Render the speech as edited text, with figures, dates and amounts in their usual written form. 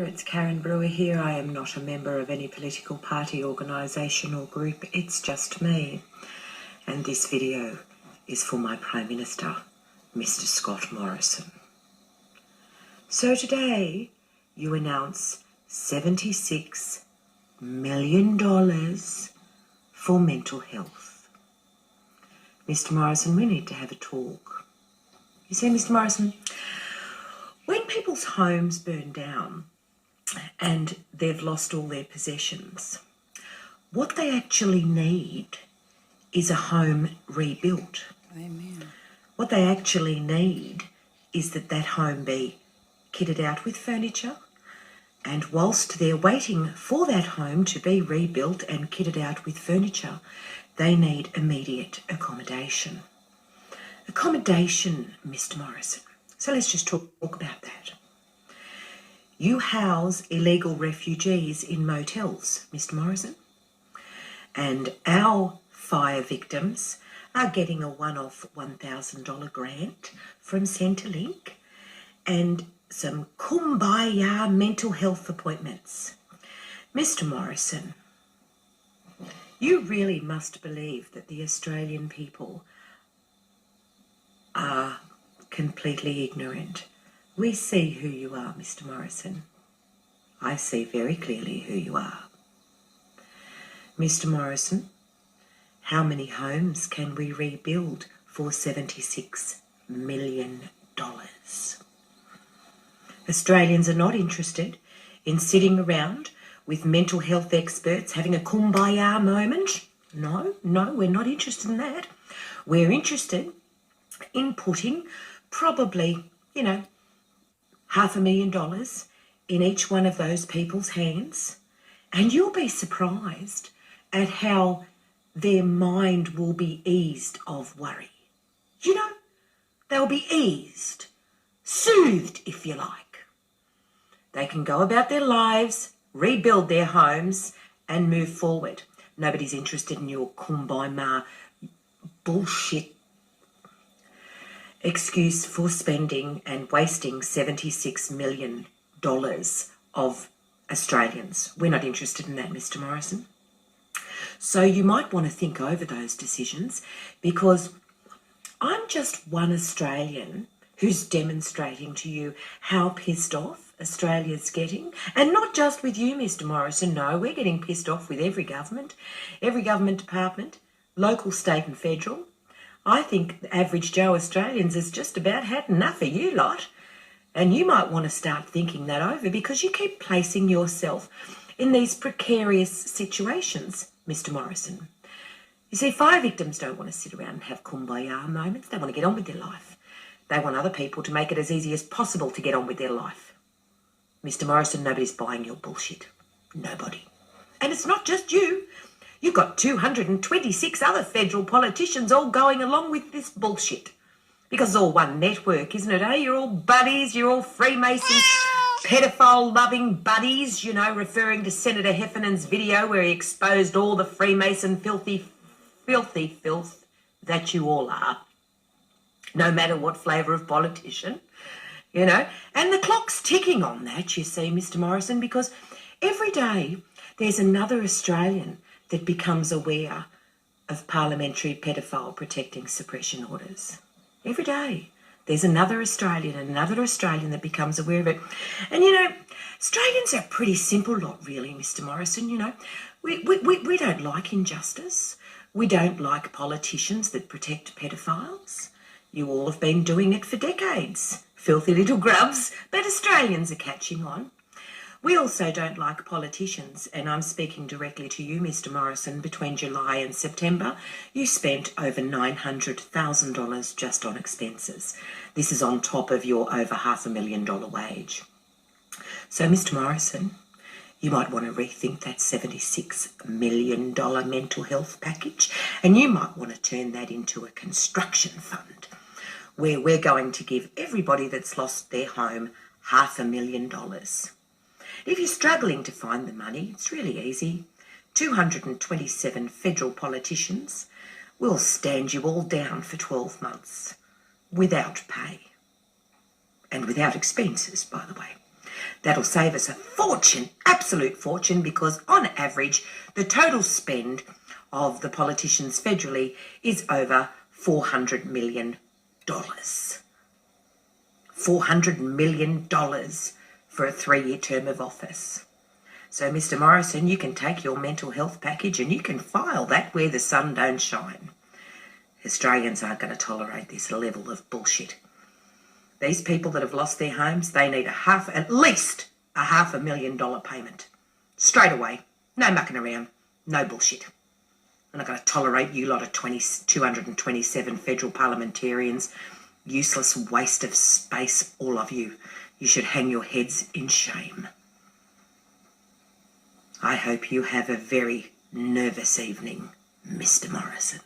It's Karen Brewer here. I am not a member of any political party, organisation or group. It's just me. And this video is for my Prime Minister, Mr. Scott Morrison. So today you announce $76 million for mental health. Mr. Morrison, we need to have a talk. You see, Mr. Morrison, when people's homes burn down and they've lost all their possessions, what they actually need is a home rebuilt. Amen. What they actually need is that home be kitted out with furniture, and whilst they're waiting for that home to be rebuilt and kitted out with furniture, they need immediate accommodation. Accommodation, Mr. Morrison. So let's just talk about that. You house illegal refugees in motels, Mr. Morrison, and our fire victims are getting a one-off $1,000 grant from Centrelink and some kumbaya mental health appointments. Mr. Morrison, you really must believe that the Australian people are completely ignorant. We see who you are, Mr. Morrison. I see very clearly who you are. Mr. Morrison, how many homes can we rebuild for $76 million? Australians are not interested in sitting around with mental health experts having a kumbaya moment. No, we're not interested in that. We're interested in putting probably, $500,000 in each one of those people's hands, and you'll be surprised at how their mind will be eased of worry. They'll be eased, soothed, if you like. They can go about their lives, rebuild their homes, and move forward. Nobody's interested in your kumbaya bullshit excuse for spending and wasting $76 million of Australians. We're not interested in that, Mr. Morrison. So you might want to think over those decisions, because I'm just one Australian who's demonstrating to you how pissed off Australia's getting. And not just with you, Mr. Morrison. No, we're getting pissed off with every government department, local, state and federal. I think the average Joe Australians has just about had enough of you lot. And you might want to start thinking that over, because you keep placing yourself in these precarious situations, Mr. Morrison. You see, fire victims don't want to sit around and have kumbaya moments. They want to get on with their life. They want other people to make it as easy as possible to get on with their life. Mr. Morrison, nobody's buying your bullshit. Nobody. And it's not just you. You've got 226 other federal politicians all going along with this bullshit. Because it's all one network, isn't it, eh? You're all buddies, you're all Freemason, pedophile-loving buddies, referring to Senator Heffernan's video where he exposed all the Freemason filthy filth that you all are, no matter what flavour of politician, And the clock's ticking on that, you see, Mr. Morrison, because every day there's another Australian that becomes aware of parliamentary pedophile protecting suppression orders. Every day there's another Australian that becomes aware of it. And, Australians are a pretty simple lot, really, Mr. Morrison, We don't like injustice. We don't like politicians that protect pedophiles. You all have been doing it for decades, filthy little grubs, but Australians are catching on. We also don't like politicians, and I'm speaking directly to you, Mr. Morrison. Between July and September, you spent over $900,000 just on expenses. This is on top of your over $500,000 wage. So, Mr. Morrison, you might want to rethink that $76 million mental health package, and you might want to turn that into a construction fund where we're going to give everybody that's lost their home $500,000. If you're struggling to find the money, it's really easy. 227 federal politicians will stand you all down for 12 months without pay and without expenses, by the way. That'll save us a fortune, absolute fortune, because on average, the total spend of the politicians federally is over $400 million. $400 million for a 3-year term of office. So, Mr. Morrison, you can take your mental health package and you can file that where the sun don't shine. Australians aren't going to tolerate this level of bullshit. These people that have lost their homes, they need at least a $500,000 payment. Straight away. No mucking around. No bullshit. I'm not going to tolerate you lot of 227 federal parliamentarians. Useless waste of space, all of you. You should hang your heads in shame. I hope you have a very nervous evening, Mr. Morrison.